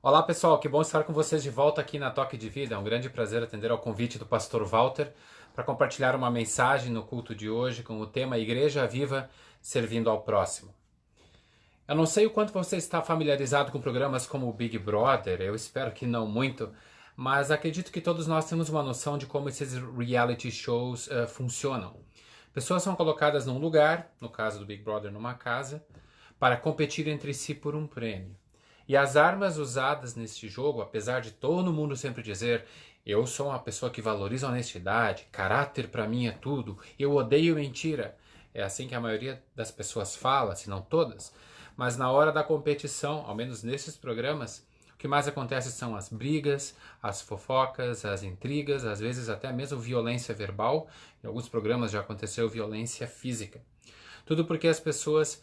Olá pessoal, que bom estar com vocês de volta aqui na Toque de Vida. É um grande prazer atender ao convite do pastor Walter para compartilhar uma mensagem no culto de hoje com o tema Igreja Viva Servindo ao Próximo. Eu não sei o quanto você está familiarizado com programas como o Big Brother, eu espero que não muito, mas acredito que todos nós temos uma noção de como esses reality shows funcionam. Pessoas são colocadas num lugar, no caso do Big Brother numa casa, para competir entre si por um prêmio. E as armas usadas neste jogo, apesar de todo mundo sempre dizer eu sou uma pessoa que valoriza a honestidade, caráter para mim é tudo, eu odeio mentira. É assim que a maioria das pessoas fala, se não todas. Mas na hora da competição, ao menos nesses programas, o que mais acontece são as brigas, as fofocas, as intrigas, às vezes até mesmo violência verbal. Em alguns programas já aconteceu violência física. Tudo porque as pessoas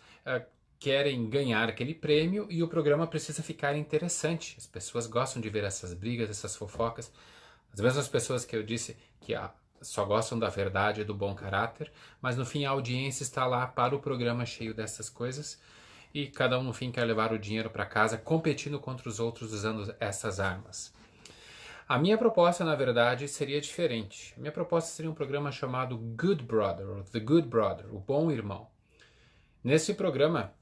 querem ganhar aquele prêmio e o programa precisa ficar interessante. As pessoas gostam de ver essas brigas, essas fofocas. As mesmas pessoas que eu disse que só gostam da verdade e do bom caráter, mas no fim a audiência está lá para o programa cheio dessas coisas e cada um no fim quer levar o dinheiro para casa competindo contra os outros usando essas armas. A minha proposta, na verdade, seria diferente. A minha proposta seria um programa chamado Good Brother, ou The Good Brother, o Bom Irmão. Nesse programa,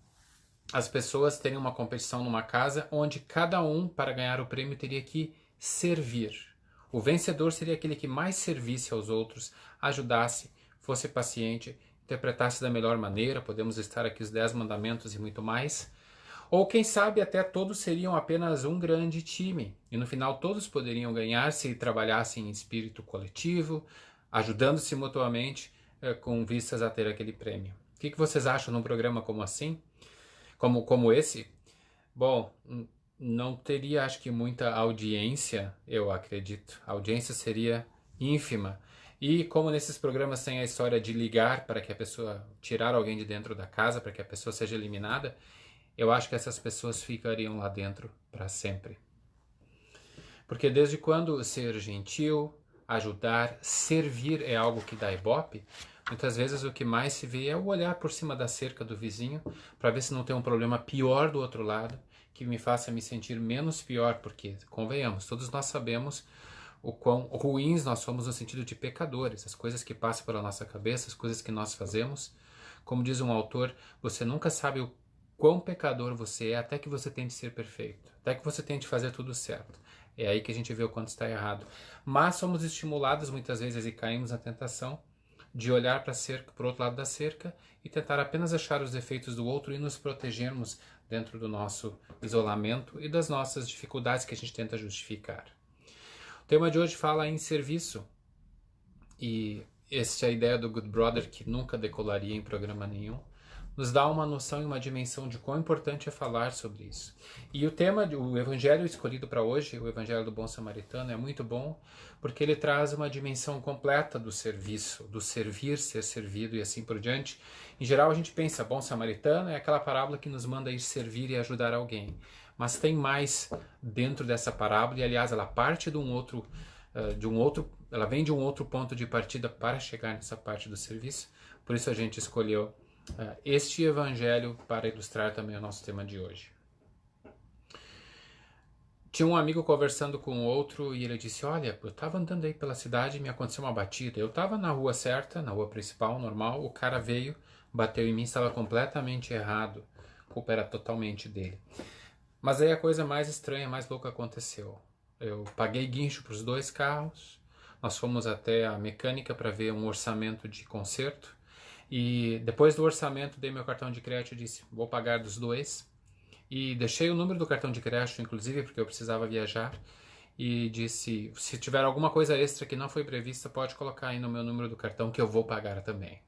as pessoas teriam uma competição numa casa onde cada um, para ganhar o prêmio, teria que servir. O vencedor seria aquele que mais servisse aos outros, ajudasse, fosse paciente, interpretasse da melhor maneira. Podemos estar aqui os 10 mandamentos e muito mais. Ou quem sabe até todos seriam apenas um grande time. E no final todos poderiam ganhar se trabalhassem em espírito coletivo, ajudando-se mutuamente com vistas a ter aquele prêmio. O que vocês acham num programa como assim? Como esse? Bom, não teria, acho que, muita audiência, eu acredito. A audiência seria ínfima. E como nesses programas tem a história de ligar para que a pessoa, tirar alguém de dentro da casa, para que a pessoa seja eliminada, eu acho que essas pessoas ficariam lá dentro para sempre. Porque desde quando ser gentil, ajudar, servir é algo que dá ibope, muitas vezes o que mais se vê é o olhar por cima da cerca do vizinho para ver se não tem um problema pior do outro lado, que me faça me sentir menos pior, porque, convenhamos, todos nós sabemos o quão ruins nós somos no sentido de pecadores, as coisas que passam pela nossa cabeça, as coisas que nós fazemos. Como diz um autor, você nunca sabe o quão pecador você é até que você tente ser perfeito, até que você tente fazer tudo certo. É aí que a gente vê o quanto está errado. Mas somos estimulados muitas vezes e caímos na tentação de olhar para a cerca, para o outro lado da cerca e tentar apenas achar os defeitos do outro e nos protegermos dentro do nosso isolamento e das nossas dificuldades que a gente tenta justificar. O tema de hoje fala em serviço e essa é a ideia do Good Brother que nunca decolaria em programa nenhum. Nos dá uma noção e uma dimensão de quão importante é falar sobre isso. E o tema, o evangelho escolhido para hoje, o evangelho do bom samaritano, é muito bom porque ele traz uma dimensão completa do serviço, do servir, ser servido e assim por diante. Em geral a gente pensa, bom samaritano é aquela parábola que nos manda ir servir e ajudar alguém. Mas tem mais dentro dessa parábola e aliás ela parte de um outro, ela vem de um outro ponto de partida para chegar nessa parte do serviço. Por isso a gente escolheu este evangelho para ilustrar também o nosso tema de hoje. Tinha um amigo conversando com outro e ele disse, olha, eu estava andando aí pela cidade e me aconteceu uma batida. Eu estava na rua certa, na rua principal, normal, o cara veio, bateu em mim, estava completamente errado. A culpa era totalmente dele. Mas aí a coisa mais estranha, mais louca aconteceu. Eu paguei guincho para os 2 carros, nós fomos até a mecânica para ver um orçamento de conserto. E depois do orçamento dei meu cartão de crédito e disse, vou pagar dos 2. E deixei o número do cartão de crédito, inclusive, porque eu precisava viajar. E disse, se tiver alguma coisa extra que não foi prevista, pode colocar aí no meu número do cartão que eu vou pagar também.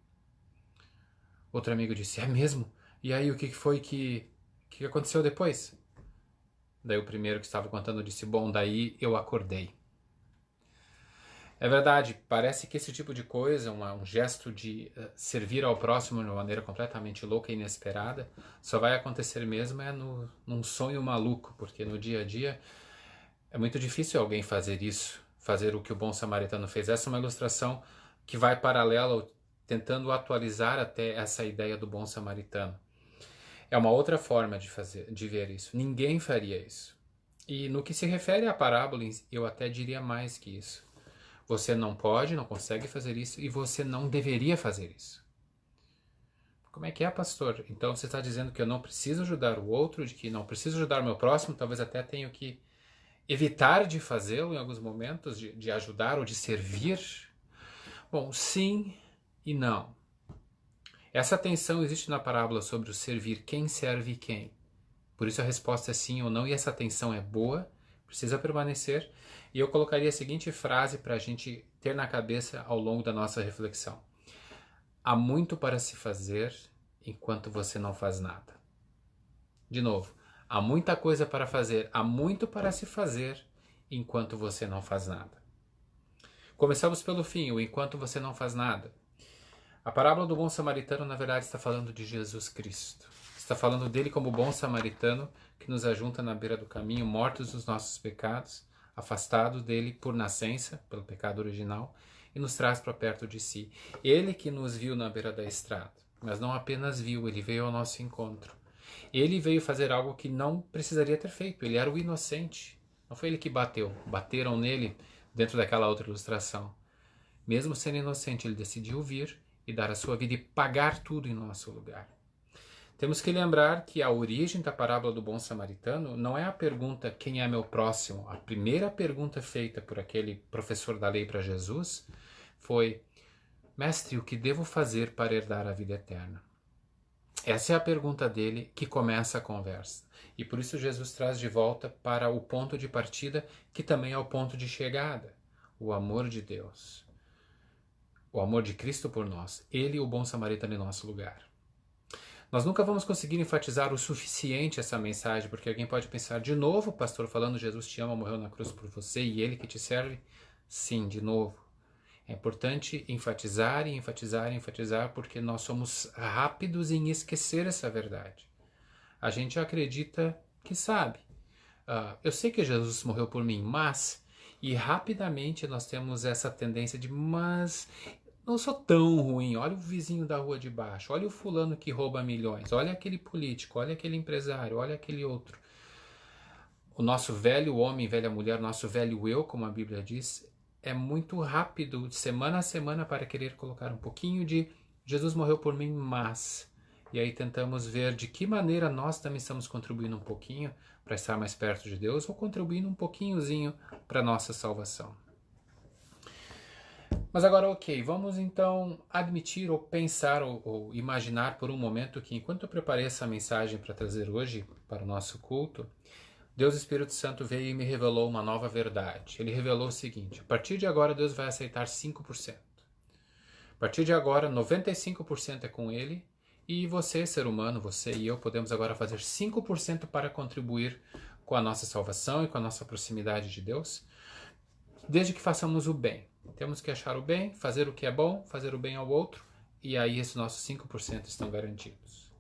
Outro amigo disse, é mesmo? E aí o que foi que aconteceu depois? Daí o primeiro que estava contando disse, bom, daí eu acordei. É verdade, parece que esse tipo de coisa, um gesto de servir ao próximo de uma maneira completamente louca e inesperada, só vai acontecer mesmo num sonho maluco, porque no dia a dia é muito difícil alguém fazer isso, fazer o que o bom samaritano fez. Essa é uma ilustração que vai paralela, tentando atualizar até essa ideia do bom samaritano. É uma outra forma de ver isso. Ninguém faria isso. E no que se refere à parábola, eu até diria mais que isso. Você não pode, não consegue fazer isso e você não deveria fazer isso. Como é que é, pastor? Então você está dizendo que eu não preciso ajudar o outro, de que não preciso ajudar o meu próximo, talvez até tenho que evitar de fazê-lo em alguns momentos, de ajudar ou de servir? Bom, sim e não. Essa tensão existe na parábola sobre o servir, quem serve quem. Por isso a resposta é sim ou não, e essa tensão é boa, precisa permanecer. E eu colocaria a seguinte frase para a gente ter na cabeça ao longo da nossa reflexão. Há muito para se fazer enquanto você não faz nada. De novo, há muita coisa para fazer, há muito para se fazer enquanto você não faz nada. Começamos pelo fim, o enquanto você não faz nada. A parábola do bom samaritano, na verdade, está falando de Jesus Cristo. Está falando dele como bom samaritano que nos ajunta na beira do caminho, mortos dos nossos pecados, afastados dele por nascença, pelo pecado original, e nos traz para perto de si. Ele que nos viu na beira da estrada, mas não apenas viu, ele veio ao nosso encontro. Ele veio fazer algo que não precisaria ter feito, ele era o inocente. Não foi ele que bateu, bateram nele dentro daquela outra ilustração. Mesmo sendo inocente, ele decidiu vir e dar a sua vida e pagar tudo em nosso lugar. Temos que lembrar que a origem da parábola do bom samaritano não é a pergunta quem é meu próximo. A primeira pergunta feita por aquele professor da lei para Jesus foi: Mestre, o que devo fazer para herdar a vida eterna? Essa é a pergunta dele que começa a conversa. E por isso Jesus traz de volta para o ponto de partida, que também é o ponto de chegada: o amor de Deus. O amor de Cristo por nós. Ele, o bom samaritano, em nosso lugar. Nós nunca vamos conseguir enfatizar o suficiente essa mensagem, porque alguém pode pensar: de novo, o pastor falando Jesus te ama, morreu na cruz por você e ele que te serve? Sim, de novo. É importante enfatizar e enfatizar e enfatizar, porque nós somos rápidos em esquecer essa verdade. A gente acredita que sabe. Eu sei que Jesus morreu por mim, mas... E rapidamente nós temos essa tendência de: mas não sou tão ruim, olha o vizinho da rua de baixo, olha o fulano que rouba milhões, olha aquele político, olha aquele empresário, olha aquele outro. O nosso velho homem, velha mulher, nosso velho eu, como a Bíblia diz, é muito rápido, de semana a semana, para querer colocar um pouquinho de Jesus morreu por mim, mas... E aí tentamos ver de que maneira nós também estamos contribuindo um pouquinho para estar mais perto de Deus, ou contribuindo um pouquinhozinho para a nossa salvação. Mas agora, ok, vamos então admitir ou pensar ou imaginar por um momento que, enquanto eu preparei essa mensagem para trazer hoje para o nosso culto, Deus Espírito Santo veio e me revelou uma nova verdade. Ele revelou o seguinte: a partir de agora Deus vai aceitar 5%. A partir de agora 95% é com Ele, e você, ser humano, você e eu, podemos agora fazer 5% para contribuir com a nossa salvação e com a nossa proximidade de Deus, desde que façamos o bem. Temos que achar o bem, fazer o que é bom, fazer o bem ao outro, e aí esses nossos 5% estão garantidos.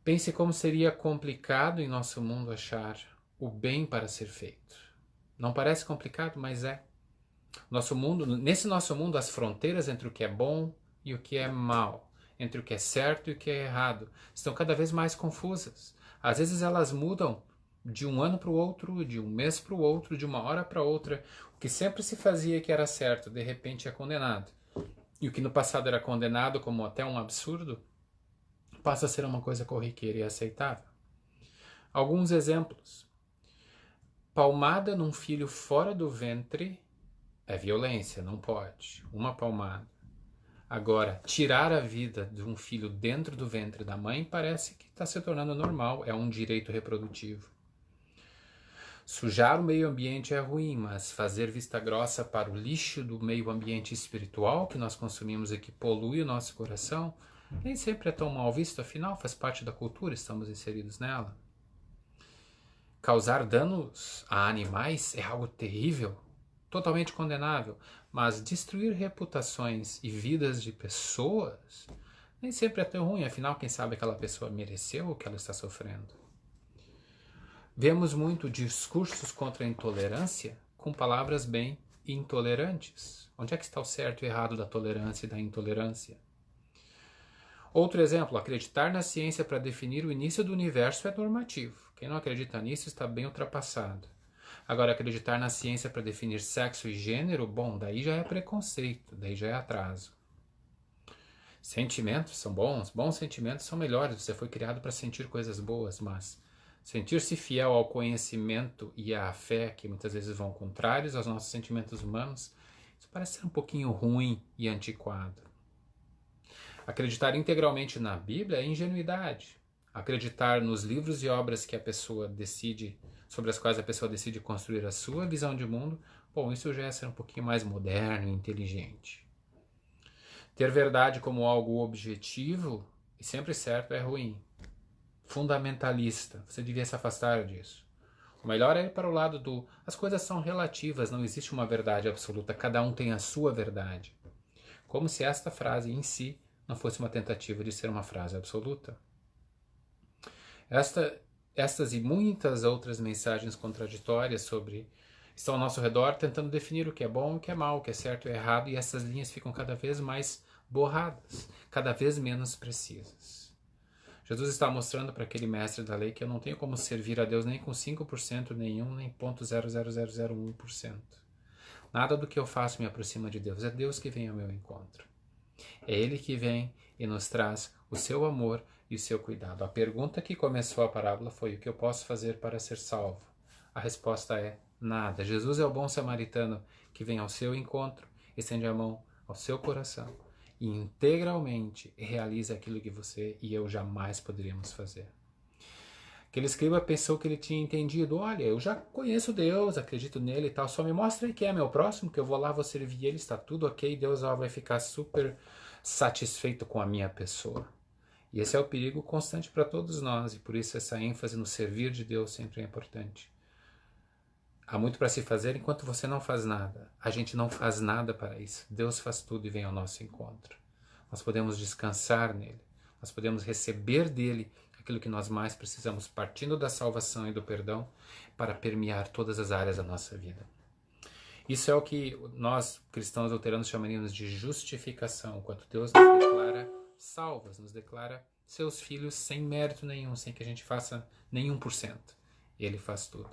Pense como seria complicado em nosso mundo achar o bem para ser feito. Não parece complicado, mas é. Nesse nosso mundo, as fronteiras entre o que é bom e o que é mal, entre o que é certo e o que é errado, estão cada vez mais confusas. Às vezes elas mudam de um ano para o outro, de um mês para o outro, de uma hora para outra. O que sempre se fazia que era certo, de repente é condenado. E o que no passado era condenado como até um absurdo, passa a ser uma coisa corriqueira e aceitável. Alguns exemplos. Palmada num filho fora do ventre é violência, não pode. Uma palmada. Agora, tirar a vida de um filho dentro do ventre da mãe parece que está se tornando normal, é um direito reprodutivo. Sujar o meio ambiente é ruim, mas fazer vista grossa para o lixo do meio ambiente espiritual que nós consumimos e que polui o nosso coração, nem sempre é tão mal visto, afinal faz parte da cultura, estamos inseridos nela. Causar danos a animais é algo terrível, totalmente condenável, mas destruir reputações e vidas de pessoas nem sempre é tão ruim, afinal quem sabe aquela pessoa mereceu o que ela está sofrendo. Vemos muito discursos contra a intolerância com palavras bem intolerantes. Onde é que está o certo e errado da tolerância e da intolerância? Outro exemplo, acreditar na ciência para definir o início do universo é normativo. Quem não acredita nisso está bem ultrapassado. Agora, acreditar na ciência para definir sexo e gênero, bom, daí já é preconceito, daí já é atraso. Sentimentos são bons sentimentos são melhores, você foi criado para sentir coisas boas, mas sentir-se fiel ao conhecimento e à fé, que muitas vezes vão contrários aos nossos sentimentos humanos, isso parece ser um pouquinho ruim e antiquado. Acreditar integralmente na Bíblia é ingenuidade. Acreditar nos livros e obras que a pessoa decide, sobre as quais a pessoa decide construir a sua visão de mundo, bom, isso já é ser um pouquinho mais moderno e inteligente. Ter verdade como algo objetivo e sempre certo é ruim. Fundamentalista, você devia se afastar disso. O melhor é ir para o lado do as coisas são relativas, não existe uma verdade absoluta, cada um tem a sua verdade. Como se esta frase em si não fosse uma tentativa de ser uma frase absoluta. Estas e muitas outras mensagens contraditórias estão ao nosso redor tentando definir o que é bom e o que é mal, o que é certo e errado, e essas linhas ficam cada vez mais borradas, cada vez menos precisas. Jesus está mostrando para aquele mestre da lei que eu não tenho como servir a Deus nem com 5%, nenhum, nem 0,00001%. Nada do que eu faço me aproxima de Deus, é Deus que vem ao meu encontro. É Ele que vem e nos traz o seu amor e o seu cuidado. A pergunta que começou a parábola foi: o que eu posso fazer para ser salvo? A resposta é nada. Jesus é o bom samaritano que vem ao seu encontro, estende a mão ao seu coração e integralmente realiza aquilo que você e eu jamais poderíamos fazer. Aquele escriba pensou que ele tinha entendido: olha, eu já conheço Deus, acredito nele e tal, só me mostra aí quem é meu próximo, que eu vou lá, vou servir ele, está tudo ok, Deus vai ficar super satisfeito com a minha pessoa. E esse é o perigo constante para todos nós, e por isso essa ênfase no servir de Deus sempre é importante. Há muito para se fazer enquanto você não faz nada. A gente não faz nada para isso. Deus faz tudo e vem ao nosso encontro. Nós podemos descansar nele. Nós podemos receber dele aquilo que nós mais precisamos, partindo da salvação e do perdão, para permear todas as áreas da nossa vida. Isso é o que nós, cristãos luteranos, chamaríamos de justificação, quando Deus nos declara salvos, nos declara seus filhos sem mérito nenhum, sem que a gente faça nenhum por cento. Ele faz tudo.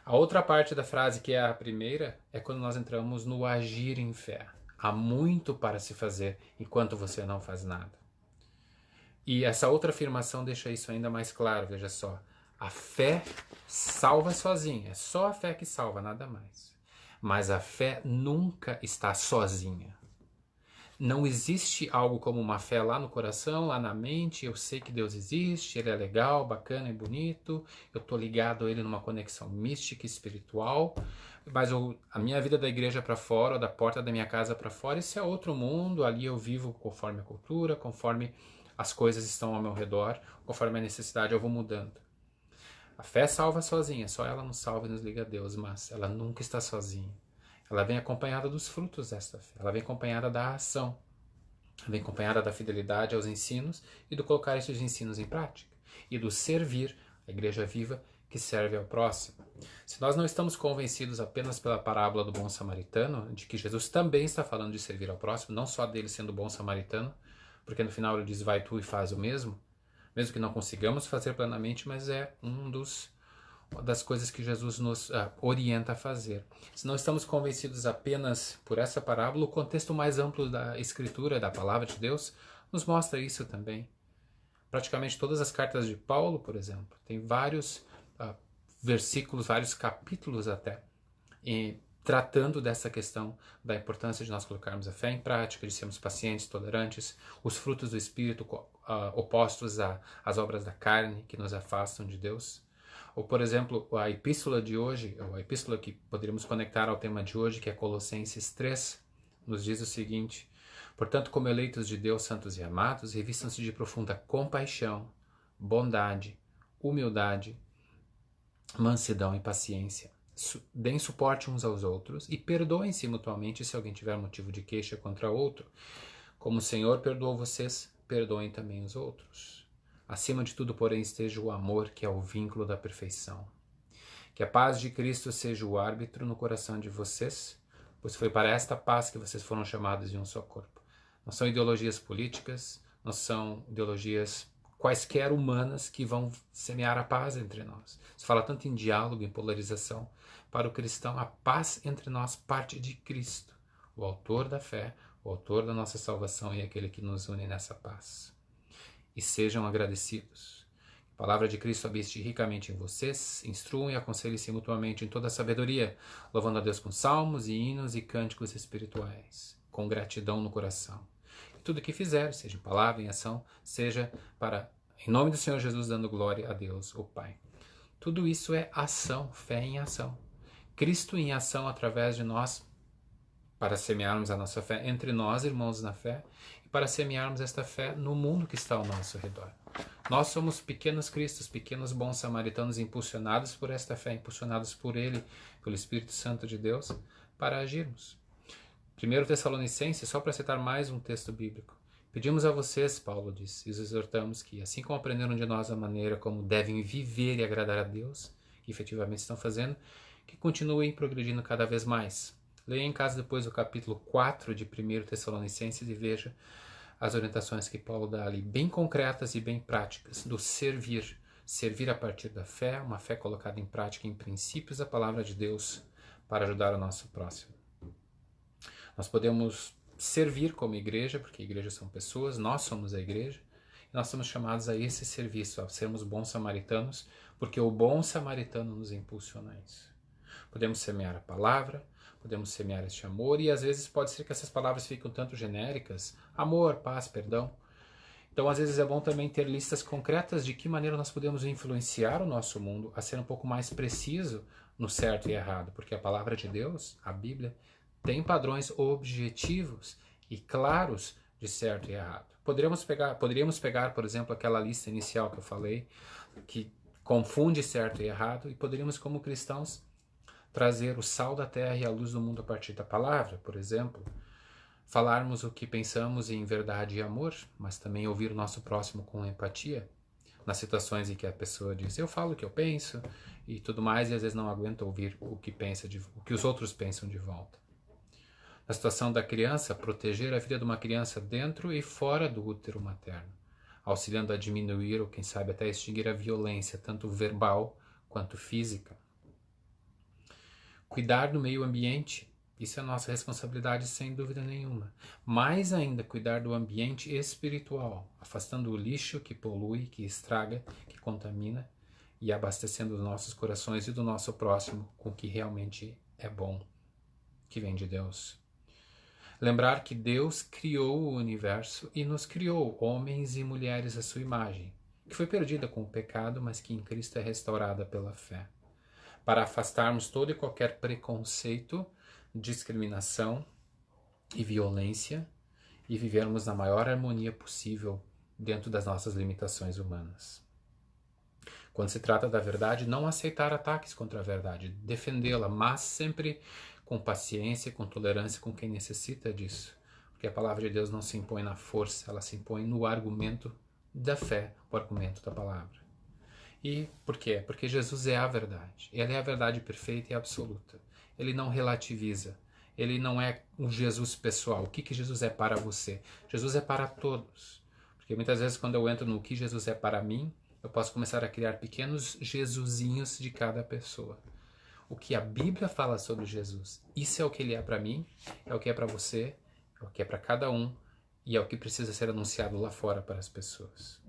A outra parte da frase, que é a primeira, é quando nós entramos no agir em fé. Há muito para se fazer enquanto você não faz nada. E essa outra afirmação deixa isso ainda mais claro, veja só. A fé salva sozinha, é só a fé que salva, nada mais. Mas a fé nunca está sozinha. Não existe algo como uma fé lá no coração, lá na mente. Eu sei que Deus existe, Ele é legal, bacana e bonito. Eu estou ligado a Ele numa conexão mística e espiritual. Mas a minha vida da igreja para fora, ou da porta da minha casa para fora, isso é outro mundo. Ali eu vivo conforme a cultura, conforme as coisas estão ao meu redor, conforme a necessidade eu vou mudando. A fé salva sozinha, só ela nos salva e nos liga a Deus, mas ela nunca está sozinha. Ela vem acompanhada dos frutos desta fé, ela vem acompanhada da ação, ela vem acompanhada da fidelidade aos ensinos e do colocar esses ensinos em prática, e do servir a igreja viva que serve ao próximo. Se nós não estamos convencidos apenas pela parábola do bom samaritano, de que Jesus também está falando de servir ao próximo, não só dele sendo bom samaritano, porque no final ele diz: vai tu e faz o mesmo que não consigamos fazer plenamente, mas é uma das coisas que Jesus nos orienta a fazer. Se não estamos convencidos apenas por essa parábola, o contexto mais amplo da Escritura, da Palavra de Deus, nos mostra isso também. Praticamente todas as cartas de Paulo, por exemplo, tem vários versículos, vários capítulos até, tratando dessa questão da importância de nós colocarmos a fé em prática, de sermos pacientes, tolerantes, os frutos do Espírito opostos às obras da carne que nos afastam de Deus. Ou, por exemplo, a epístola de hoje, ou a epístola que poderíamos conectar ao tema de hoje, que é Colossenses 3, nos diz o seguinte: portanto, como eleitos de Deus, santos e amados, revistam-se de profunda compaixão, bondade, humildade, mansidão e paciência. Deem suporte uns aos outros e perdoem-se mutuamente se alguém tiver motivo de queixa contra outro. Como o Senhor perdoou vocês, perdoem também os outros. Acima de tudo, porém, esteja o amor, que é o vínculo da perfeição. Que a paz de Cristo seja o árbitro no coração de vocês, pois foi para esta paz que vocês foram chamados de um só corpo. Não são ideologias políticas, não são ideologias quaisquer humanas que vão semear a paz entre nós. Se fala tanto em diálogo, em polarização. Para o cristão, a paz entre nós parte de Cristo, o autor da fé, o autor da nossa salvação e aquele que nos une nessa paz. E sejam agradecidos. A palavra de Cristo habite ricamente em vocês, instruam e aconselhem-se mutuamente em toda a sabedoria, louvando a Deus com salmos e hinos e cânticos espirituais, com gratidão no coração. E tudo o que fizer, seja em palavra, em ação, seja para, em nome do Senhor Jesus, dando glória a Deus, o Pai. Tudo isso é ação, fé em ação. Cristo em ação através de nós, para semearmos a nossa fé entre nós, irmãos na fé, e para semearmos esta fé no mundo que está ao nosso redor. Nós somos pequenos cristos, pequenos bons samaritanos, impulsionados por esta fé, impulsionados por Ele, pelo Espírito Santo de Deus, para agirmos. 1 Tessalonicenses, só para citar mais um texto bíblico. Pedimos a vocês, Paulo diz, e os exortamos que, assim como aprenderam de nós a maneira como devem viver e agradar a Deus, que efetivamente estão fazendo, que continuem progredindo cada vez mais. Leia em casa depois o capítulo 4 de 1 Tessalonicenses e veja as orientações que Paulo dá ali, bem concretas e bem práticas, do servir. Servir a partir da fé, uma fé colocada em prática em princípios da palavra de Deus para ajudar o nosso próximo. Nós podemos servir como igreja, porque igrejas são pessoas, nós somos a igreja, e nós somos chamados a esse serviço, a sermos bons samaritanos, porque o bom samaritano nos impulsiona a isso. Podemos semear a palavra, podemos semear este amor, e às vezes pode ser que essas palavras fiquem tanto genéricas, amor, paz, perdão. Então às vezes é bom também ter listas concretas de que maneira nós podemos influenciar o nosso mundo a ser um pouco mais preciso no certo e errado, porque a palavra de Deus, a Bíblia, tem padrões objetivos e claros de certo e errado. Poderíamos pegar, por exemplo, aquela lista inicial que eu falei, que confunde certo e errado, e poderíamos, como cristãos, trazer o sal da terra e a luz do mundo a partir da palavra, por exemplo. Falarmos o que pensamos em verdade e amor, mas também ouvir o nosso próximo com empatia. Nas situações em que a pessoa diz, eu falo o que eu penso e tudo mais, e às vezes não aguenta ouvir o que os outros pensam de volta. Na situação da criança, proteger a vida de uma criança dentro e fora do útero materno, auxiliando a diminuir ou quem sabe até extinguir a violência, tanto verbal quanto física. Cuidar do meio ambiente, isso é nossa responsabilidade sem dúvida nenhuma. Mais ainda, cuidar do ambiente espiritual, afastando o lixo que polui, que estraga, que contamina e abastecendo os nossos corações e do nosso próximo com o que realmente é bom, que vem de Deus. Lembrar que Deus criou o universo e nos criou, homens e mulheres à sua imagem, que foi perdida com o pecado, mas que em Cristo é restaurada pela fé. Para afastarmos todo e qualquer preconceito, discriminação e violência e vivermos na maior harmonia possível dentro das nossas limitações humanas. Quando se trata da verdade, não aceitar ataques contra a verdade, defendê-la, mas sempre com paciência, com tolerância com quem necessita disso. Porque a palavra de Deus não se impõe na força, ela se impõe no argumento da fé, o argumento da palavra. E por quê? Porque Jesus é a verdade. Ele é a verdade perfeita e absoluta. Ele não relativiza. Ele não é um Jesus pessoal. O que Jesus é para você? Jesus é para todos. Porque muitas vezes quando eu entro no que Jesus é para mim, eu posso começar a criar pequenos Jesusinhos de cada pessoa. O que a Bíblia fala sobre Jesus, isso é o que ele é para mim, é o que é para você, é o que é para cada um e é o que precisa ser anunciado lá fora para as pessoas.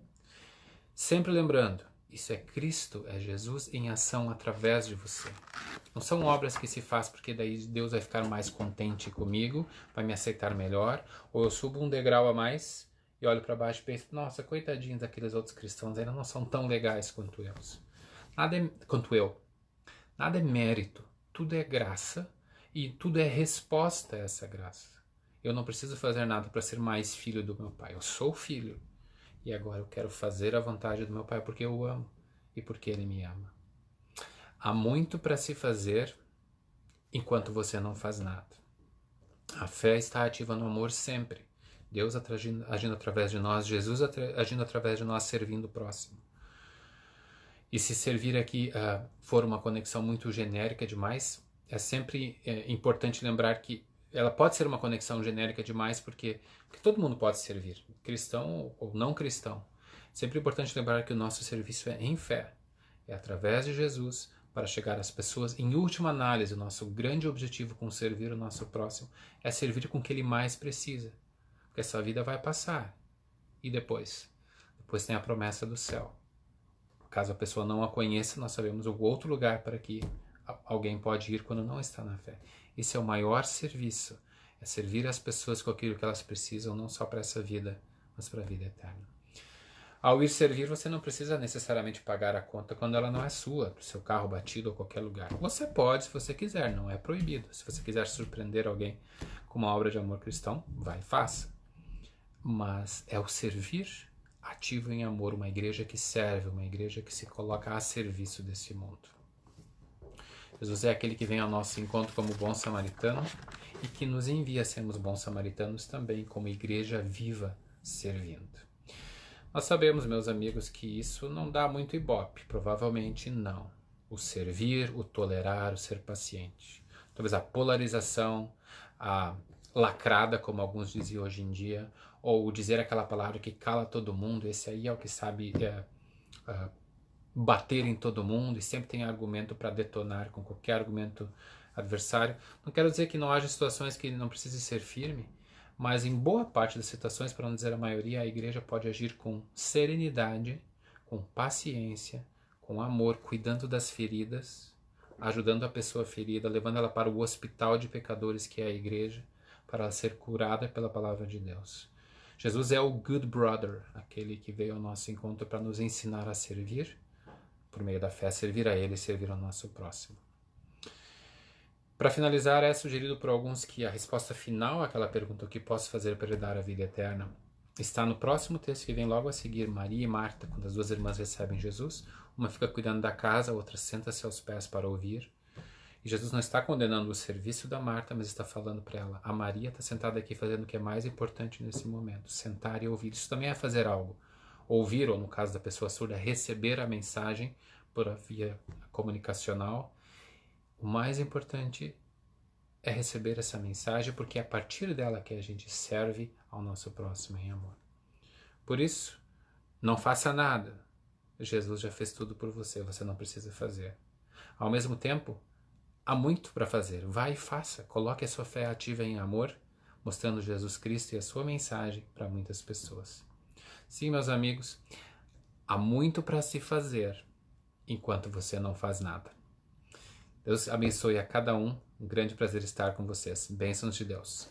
Sempre lembrando, isso é Cristo, é Jesus em ação através de você. Não são obras que se faz porque daí Deus vai ficar mais contente comigo, vai me aceitar melhor, ou eu subo um degrau a mais e olho para baixo e penso, nossa, coitadinhos daqueles outros cristãos, ainda não são tão legais quanto eu. Nada é mérito, tudo é graça e tudo é resposta a essa graça. Eu não preciso fazer nada para ser mais filho do meu pai, eu sou filho. E agora eu quero fazer a vontade do meu pai porque eu o amo e porque ele me ama. Há muito para se fazer enquanto você não faz nada. A fé está ativa no amor sempre. Deus agindo através de nós, Jesus agindo através de nós, servindo o próximo. E se servir aqui for uma conexão muito genérica demais, é sempre importante lembrar que ela pode ser uma conexão genérica demais porque todo mundo pode servir, cristão ou não cristão. Sempre é importante lembrar que o nosso serviço é em fé, é através de Jesus, para chegar às pessoas. Em última análise, o nosso grande objetivo com servir o nosso próximo é servir com o que ele mais precisa, porque essa vida vai passar. E depois? Depois tem a promessa do céu. Caso a pessoa não a conheça, nós sabemos o outro lugar para que alguém pode ir quando não está na fé. Esse é o maior serviço, é servir as pessoas com aquilo que elas precisam, não só para essa vida, mas para a vida eterna. Ao ir servir, você não precisa necessariamente pagar a conta quando ela não é sua, do seu carro batido ou qualquer lugar. Você pode, se você quiser, não é proibido. Se você quiser surpreender alguém com uma obra de amor cristão, vai e faça. Mas é o servir ativo em amor, uma igreja que serve, uma igreja que se coloca a serviço desse mundo. Jesus é aquele que vem ao nosso encontro como bom samaritano e que nos envia a sermos bons samaritanos também como igreja viva servindo. Nós sabemos, meus amigos, que isso não dá muito ibope, provavelmente não. O servir, o tolerar, o ser paciente. Talvez a polarização, a lacrada, como alguns dizem hoje em dia, ou dizer aquela palavra que cala todo mundo, esse aí é o que sabe bater em todo mundo e sempre tem argumento para detonar com qualquer argumento adversário. Não quero dizer que não haja situações que não precise ser firme, mas em boa parte das situações, para não dizer a maioria, a igreja pode agir com serenidade, com paciência, com amor, cuidando das feridas, ajudando a pessoa ferida, levando ela para o hospital de pecadores que é a igreja, para ela ser curada pela palavra de Deus. Jesus é o good brother, aquele que veio ao nosso encontro para nos ensinar a servir, por meio da fé, servir a Ele e servir ao nosso próximo. Para finalizar, é sugerido por alguns que a resposta final àquela pergunta, o que posso fazer para herdar a vida eterna, está no próximo texto que vem logo a seguir. Maria e Marta, quando as duas irmãs recebem Jesus, uma fica cuidando da casa, a outra senta-se aos pés para ouvir. E Jesus não está condenando o serviço da Marta, mas está falando para ela, a Maria está sentada aqui fazendo o que é mais importante nesse momento, sentar e ouvir. Isso também é fazer algo. Ouvir, ou no caso da pessoa surda, receber a mensagem por via comunicacional. O mais importante é receber essa mensagem, porque é a partir dela que a gente serve ao nosso próximo em amor. Por isso, não faça nada. Jesus já fez tudo por você, você não precisa fazer. Ao mesmo tempo, há muito para fazer. Vai e faça. Coloque a sua fé ativa em amor, mostrando Jesus Cristo e a sua mensagem para muitas pessoas. Sim, meus amigos, há muito para se fazer enquanto você não faz nada. Deus abençoe a cada um. Um grande prazer estar com vocês. Bênçãos de Deus.